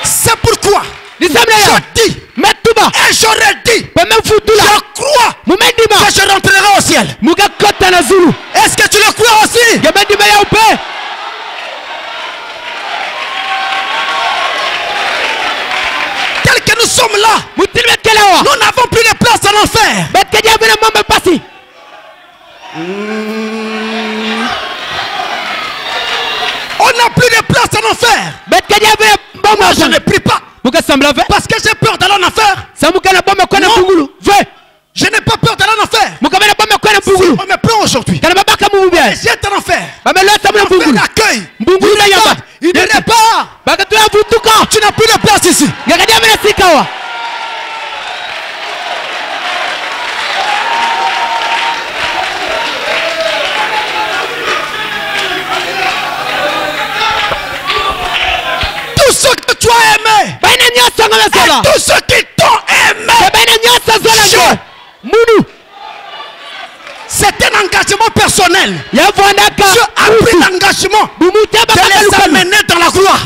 C'est pourquoi je dis et j'aurais dit, je crois que je rentrerai au ciel. Est-ce que tu le crois aussi? Tel que nous sommes là, nous n'avons plus de place en enfer. On n'a plus de place en enfer. Moi je ne prie pas parce que j'ai peur d'aller en enfer. Non. Je n'ai pas peur d'aller en enfer. Si on me prend aujourd'hui, jette en enfer. L'enfer d'accueil. Il ne répare. Tu n'as plus de place ici. Tous ceux que tu as aimés, et tous ceux qui t'ont aimé, c'est un engagement personnel. Dieu a pris l'engagement de les amener dans la gloire.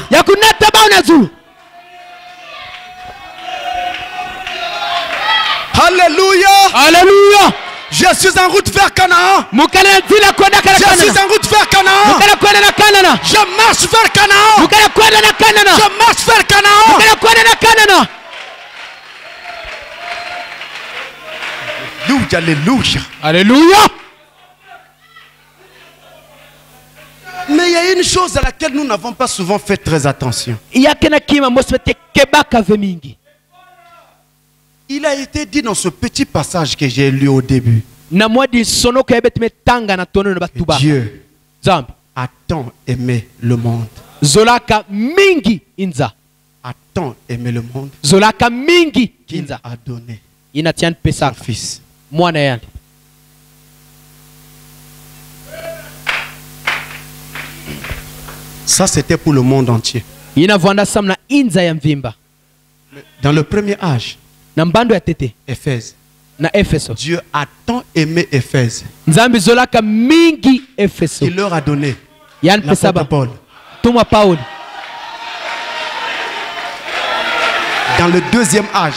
Alléluia. Alléluia. Je suis en route vers Canaan. Je suis en route vers Canaan. Je marche vers Canaan. Je marche vers Canaan. Alléluia. Alléluia. Mais il y a une chose à laquelle nous n'avons pas souvent fait très attention. Il a été dit dans ce petit passage que j'ai lu au début. Dieu a tant aimé le monde. A tant aimé le monde qu'il a donné son fils. Ça c'était pour le monde entier. Dans le premier âge, Éphèse, Dieu a tant aimé Éphèse qu'il leur a donné l'apôtre Paul. Dans le deuxième âge,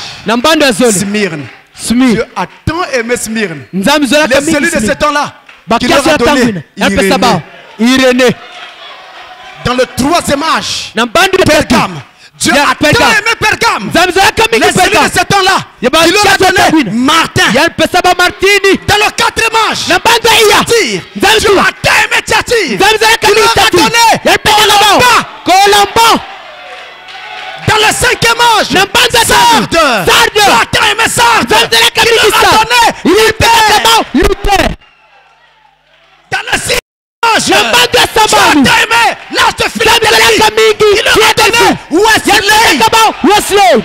Smyrne, Dieu a tant aimé Smyrne, celui de ce temps-là, qu'il leur a donné Irénée. Dans le troisième âge, Pergame, Dieu a tant aimé Pergame, celui de ce temps-là, il leur a donné Martin. Dans le quatrième âge, Thyatire, Dieu a tant aimé Thyatire, il leur a donné Colomba. Dans le cinquième âge, Sardes, Dieu a tant aimé Sardes, il leur a donné Luther. Dans le sixième âge, Dieu a tant aimé l'âge de Philadelphie, il leur a donné Wesley.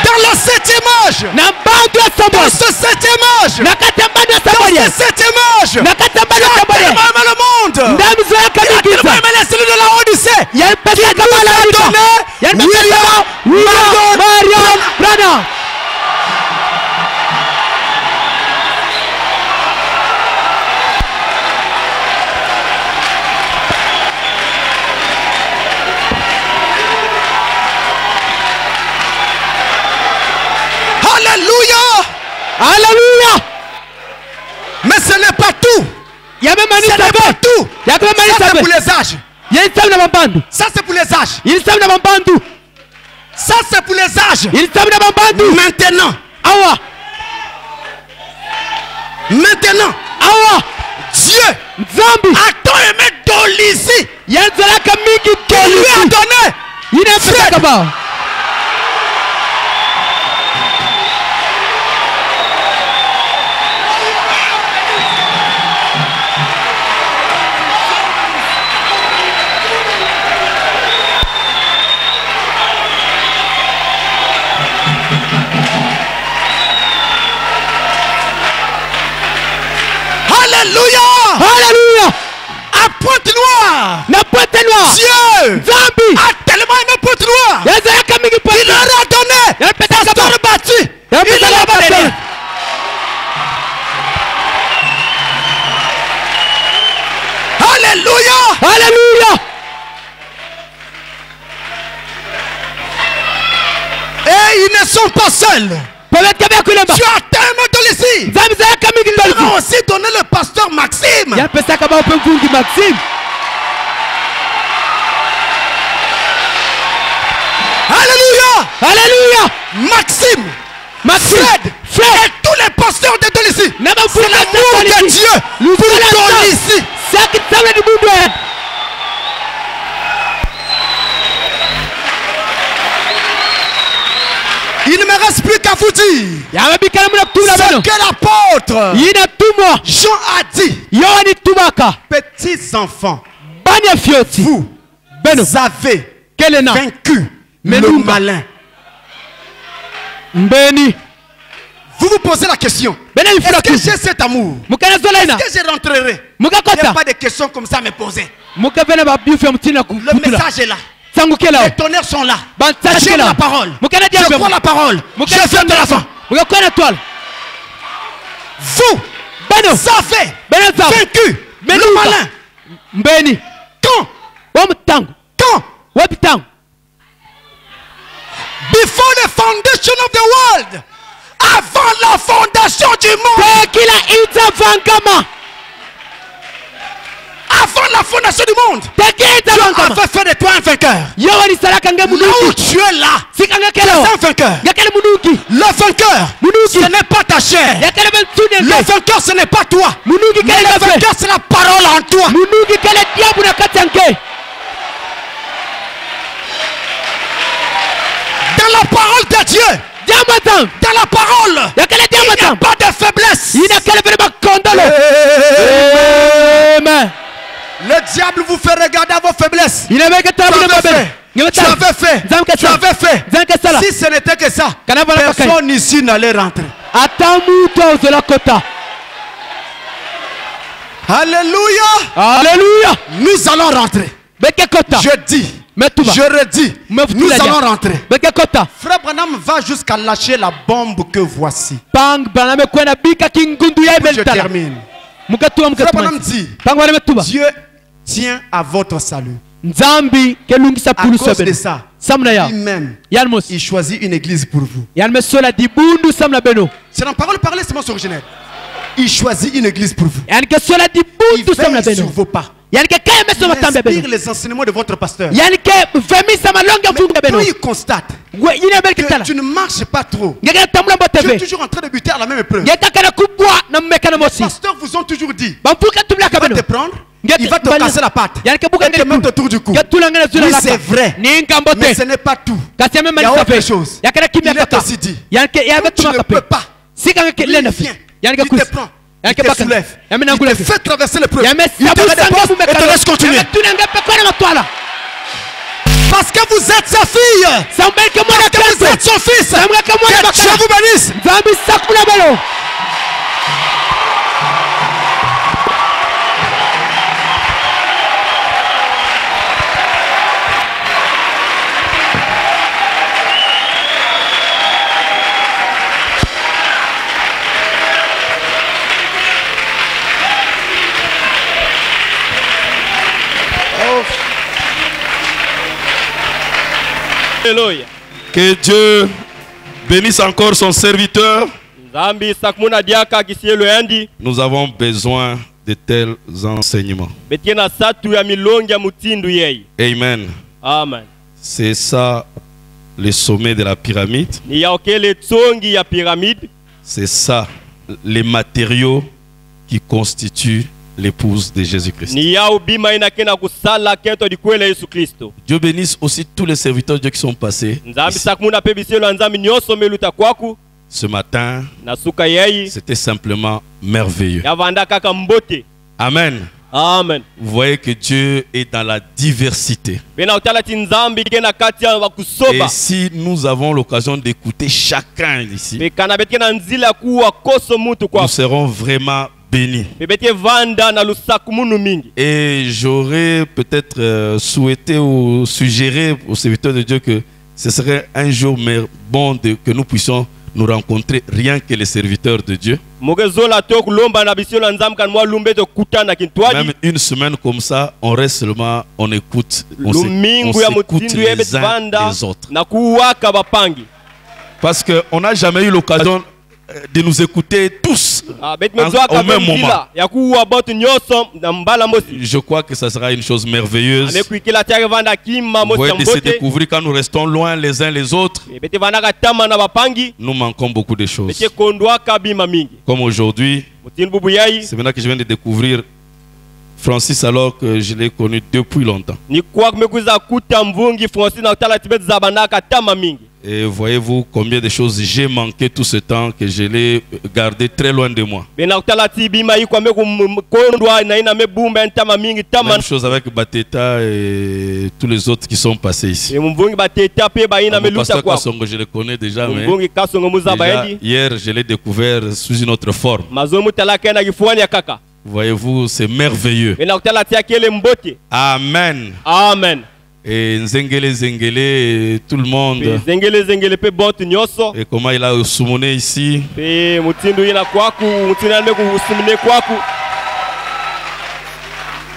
Dans le septième âge, dans ce septième âge, Dieu a tellement aimé le monde, il a tellement aimé les cellules de la Odyssée, qu'il nous a donné Marion Branham. Alléluia. Alléluia. Mais ce n'est pas tout. Ce n'est pas tout. Ça c'est pour les âges. Ça c'est pour les âges. Ça c'est pour les âges. Maintenant. Dieu a tant aimé Dolisi qu'il lui a donné Fred. Alléluia. Alléluia. Alléluia. Alléluia. Et ils ne sont pas seuls. Dieu a tellement donné ici. Il a aussi donné le pasteur Maxime. Alléluia. Alléluia. Maxime. Fred. Et tous les pasteurs de Dolici. C'est l'amour de Dieu pour Dolici. Il ne me reste plus qu'à vous dire ce que l'apôtre Jean a dit. Petits enfants, vous avez vaincu le malin. Vous vous posez la question. Est-ce que j'ai cet amour? Est-ce que je rentrerai? Il n'y a pas de questions comme ça à me poser. Le message est là. Les tonnerres sont là. J'aime la parole. Je crois la parole. Je fais de la fin. Vous savez vaincu le malin. Quand? Before the foundation of the world. Avant la fondation du monde. Avant la fondation du monde, Dieu avait fait de toi un vainqueur. Là où tu es là, c'est un vainqueur. Le vainqueur, ce n'est pas ta chair. Le vainqueur, ce n'est pas toi. Mais le vainqueur, c'est la parole en toi. Dans la parole de Dieu, dans la parole, il n'y a pas de faiblesse. Amen. Le diable vous fait regarder à vos faiblesses. Tu avais fait. Si ce n'était que ça, personne ici n'allait rentrer. Alléluia. Alléluia. Nous allons rentrer. Je dis. Je redis, nous allons rentrer. Frère Branham va jusqu'à lâcher la bombe que voici. Je termine. Frère Branham dit, Dieu tient à votre salut. À cause de ça, lui-même, il choisit une église pour vous. C'est dans parole parlée, c'est mon originel. Il choisit une église pour vous. Il veille sur vos pas. Il inspire les enseignements de votre pasteur. Mais quand il constate que tu ne marches pas trop, tu es toujours en train de buter à la même épreuve. Les pasteurs vous ont toujours dit, il va te prendre, il va te casser la patte, il va te mettre autour du cou. Oui, c'est vrai, mais ce n'est pas tout. Il y a autre chose. Il est aussi dit, quand tu ne peux pas, il vient, il te prend. Il te soulève. Il te fait traverser l'épreuve. Il te redépose et te laisse continuer. Parce que vous êtes sa fille. Parce que vous êtes son fils. Que Dieu vous bénisse. Que Dieu bénisse encore son serviteur. Nous avons besoin de tels enseignements. Amen. Amen. C'est ça le sommet de la pyramide. C'est ça les matériaux qui constituent l'épouse de Jésus-Christ. Dieu bénisse aussi tous les serviteurs de Dieu qui sont passés ici. Ce matin, c'était simplement merveilleux. Amen. Amen. Vous voyez que Dieu est dans la diversité. Et si nous avons l'occasion d'écouter chacun ici, nous serons vraiment bénis. Et j'aurais peut-être souhaité ou suggéré aux serviteurs de Dieu que ce serait un jour bon que nous puissions nous rencontrer rien que les serviteurs de Dieu. Même une semaine comme ça, on reste seulement, on écoute, on s'écoute les uns des autres. Parce qu'on n'a jamais eu l'occasion de nous écouter tous au même moment. Je crois que ça sera une chose merveilleuse. Vous voyez, de se découvrir quand nous restons loin les uns les autres. Nous manquons beaucoup de choses. Comme aujourd'hui, c'est maintenant que je viens de découvrir Francis alors que je l'ai connu depuis longtemps. Et voyez-vous combien de choses j'ai manqué tout ce temps que je l'ai gardé très loin de moi. Même chose avec Bateta et tous les autres qui sont passés ici. Pasteur Kassongo, je le connais déjà, mais déjà, hier je l'ai découvert sous une autre forme. Voyez-vous, c'est merveilleux. Amen. Amen. Et Zengele, tout le monde. Et comment il a soumoné ici.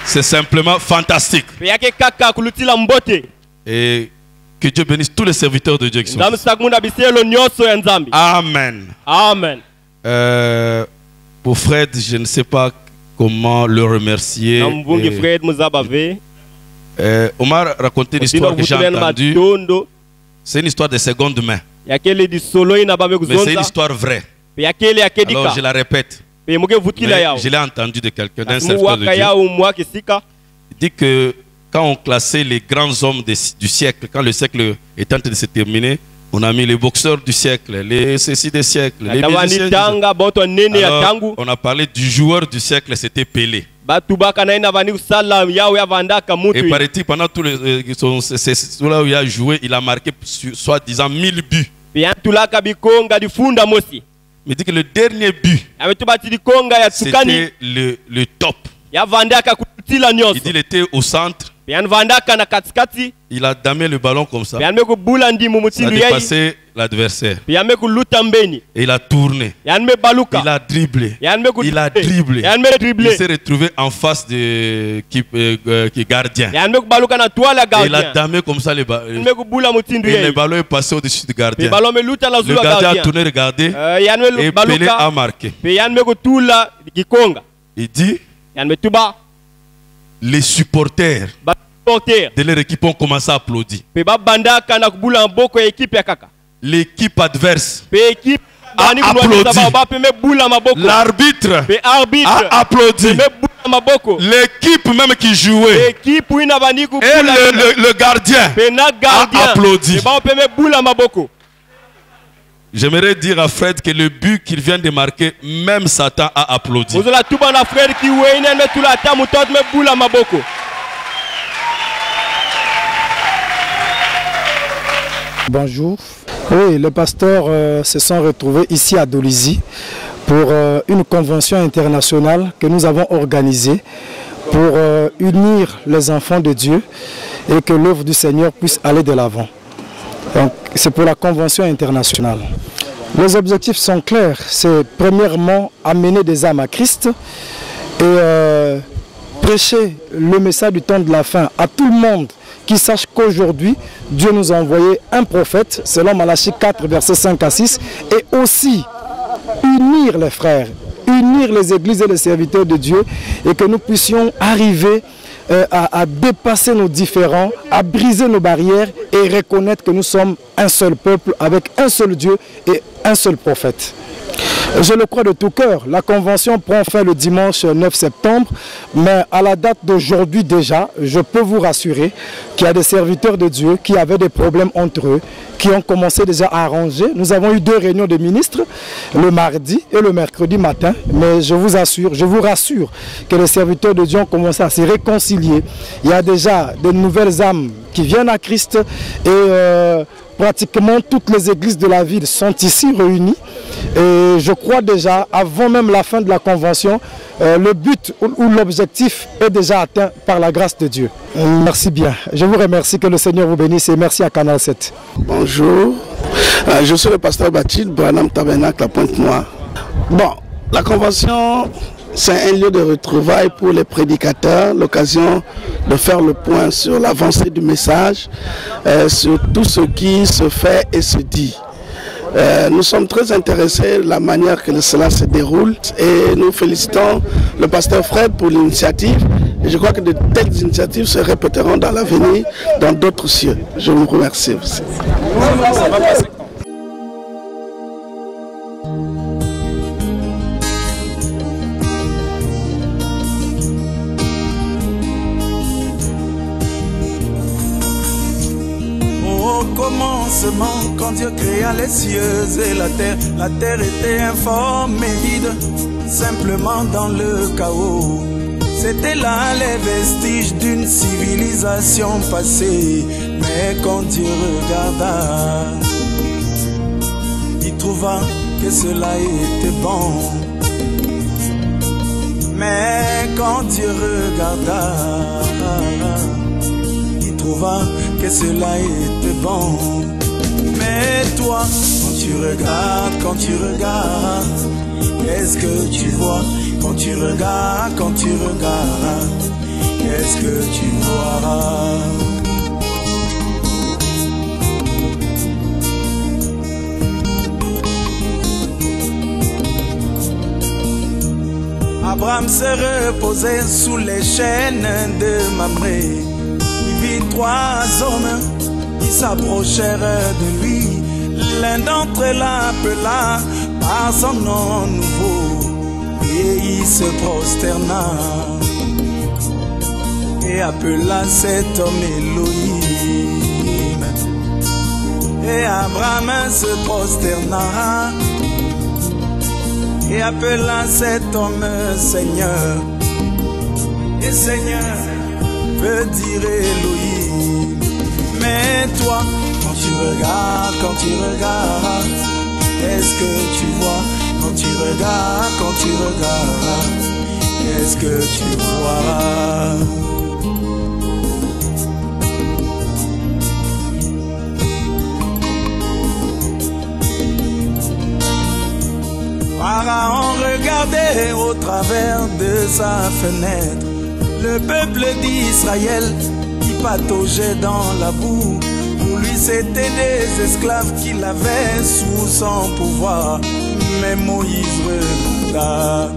C'est simplement fantastique. Et que Dieu bénisse tous les serviteurs de Dieu qui sont ici. Amen. Amen. Pour Fred, je ne sais pas comment le remercier. Omar racontait une histoire que j'ai entendue. C'est une histoire de seconde main. Mais c'est une histoire vraie. Alors je la répète. Mais je l'ai entendu de quelqu'un, d'un serviteur de Dieu. Il dit que quand on classait les grands hommes du siècle, quand le siècle est en train de se terminer, on a mis les boxeurs du siècle, les ceci des siècles, les musiciens. Alors, on a parlé du joueur du siècle, c'était Pelé. Et paraît-il, pendant tous les là où il a joué, il a marqué soi-disant 1000 buts. Mais il dit que le dernier but, c'était le top. Il dit qu'il était au centre. Il a damé le ballon comme ça. Il a dépassé l'adversaire. Et il a tourné. Il a dribblé. Il a dribblé. Il s'est retrouvé en face de qui gardien. Et il a damé comme ça le ballon. Et le ballon est passé au-dessus du gardien. Le gardien a tourné, regardé. Et Pelé a marqué. Il dit les supporters de leur équipe ont commencé à applaudir. L'équipe adverse a applaudi. L'arbitre a applaudi. L'équipe même qui jouait. Et le gardien a applaudi. J'aimerais dire à Fred que le but qu'il vient de marquer, même Satan a applaudi. Bonjour. Oui, les pasteurs se sont retrouvés ici à Dolisie pour une convention internationale que nous avons organisée pour unir les enfants de Dieu et que l'œuvre du Seigneur puisse aller de l'avant. Donc, c'est pour la convention internationale. Les objectifs sont clairs. C'est premièrement amener des âmes à Christ et prêcher le message du temps de la fin à tout le monde qui sache qu'aujourd'hui, Dieu nous a envoyé un prophète, selon Malachie 4, versets 5 à 6, et aussi unir les frères, unir les églises et les serviteurs de Dieu, et que nous puissions arriver à dépasser nos différends, à briser nos barrières et reconnaître que nous sommes un seul peuple avec un seul Dieu et un seul prophète. Je le crois de tout cœur. La convention prend fin le dimanche 9 septembre, mais à la date d'aujourd'hui déjà, je peux vous rassurer qu'il y a des serviteurs de Dieu qui avaient des problèmes entre eux, qui ont commencé déjà à arranger. Nous avons eu 2 réunions de ministres, le mardi et le mercredi matin, mais je vous assure, je vous rassure que les serviteurs de Dieu ont commencé à se réconcilier. Il y a déjà de nouvelles âmes qui viennent à Christ et pratiquement toutes les églises de la ville sont ici réunies. Et je crois déjà, avant même la fin de la convention, le but ou l'objectif est déjà atteint par la grâce de Dieu. Merci bien. Je vous remercie, que le Seigneur vous bénisse et merci à Canal 7. Bonjour. Je suis le pasteur Bathilde, Branham Tabernacle à Pointe-Noire. Bon, la convention, c'est un lieu de retrouvailles pour les prédicateurs, l'occasion de faire le point sur l'avancée du message, sur tout ce qui se fait et se dit. Nous sommes très intéressés de la manière que cela se déroule et nous félicitons le pasteur Fred pour l'initiative. Et je crois que de telles initiatives se répéteront dans l'avenir dans d'autres cieux. Je vous remercie aussi. Quand Dieu créa les cieux et la terre était informe et vide, simplement dans le chaos. C'était là les vestiges d'une civilisation passée. Mais quand Dieu regarda, il trouva que cela était bon. Mais quand Dieu regarda, il trouva que cela était bon. Mais toi, quand tu regardes, qu'est-ce que tu vois? Quand tu regardes, qu'est-ce que tu vois? Abraham se reposait sous les chaînes de Mamré. Il vit 3 hommes qui s'approchèrent de lui. L'un d'entre eux l'appela par son nom nouveau et il se prosterna et appela cet homme Elohim. Et Abraham se prosterna et appela cet homme Seigneur. Et Seigneur veut dire Elohim. Mais toi, quand tu regardes, qu'est-ce que tu vois? Quand tu regardes, qu'est-ce que tu vois? Pharaon regardait au travers de sa fenêtre le peuple d'Israël qui pataugeait dans la boue. Pour lui c'était des esclaves qu'il avait sous son pouvoir. Mais Moïse regarda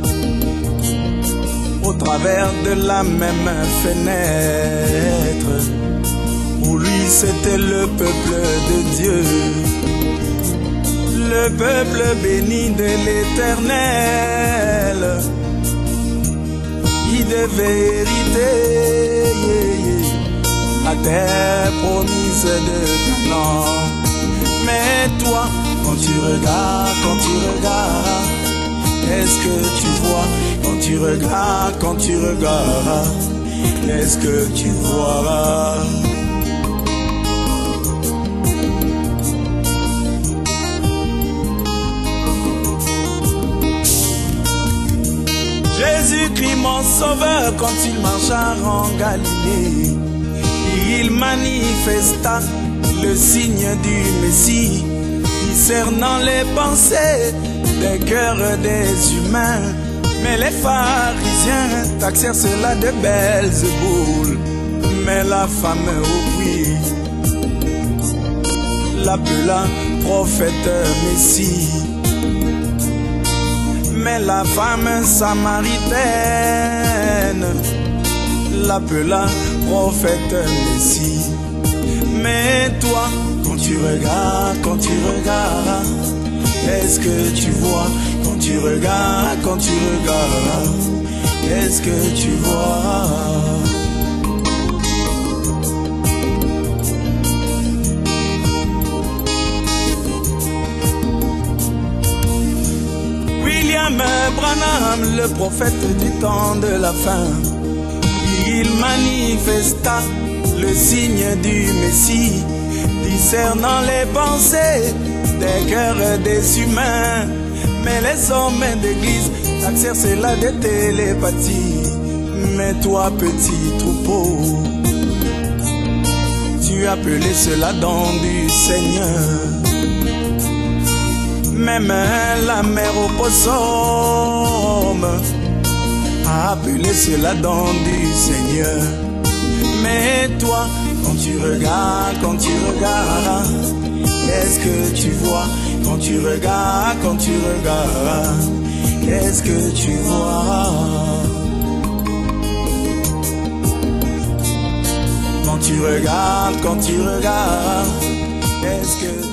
au travers de la même fenêtre. Pour lui c'était le peuple de Dieu, le peuple béni de l'Éternel. Il devait hériter la terre promise de Canaan. Mais toi, quand tu regardes, qu'est-ce que tu vois? Quand tu regardes, qu'est-ce que tu vois? Jésus-Christ mon sauveur, quand il marcha en Galilée, il manifesta le signe du Messie, discernant les pensées des cœurs des humains. Mais les pharisiens taxèrent cela de Belzéboul. Mais la femme au puits l'appela prophète Messie. Mais la femme samaritaine l'appela prophète Messie. Mais toi, quand tu regardes, qu'est-ce que tu vois? Quand tu regardes, qu'est-ce que tu vois? William Branham, le prophète du temps de la fin, il manifesta le signe du Messie, discernant les pensées des cœurs des humains. Mais les hommes d'église taxèrent cela de télépathie. Mais toi, petit troupeau, tu appelais cela don du Seigneur. même la mer au possum a appelé cela don du Seigneur. Mais toi, quand tu regardes, qu'est-ce que tu vois? Quand tu regardes, qu'est-ce que tu vois? Quand tu regardes, qu'est-ce que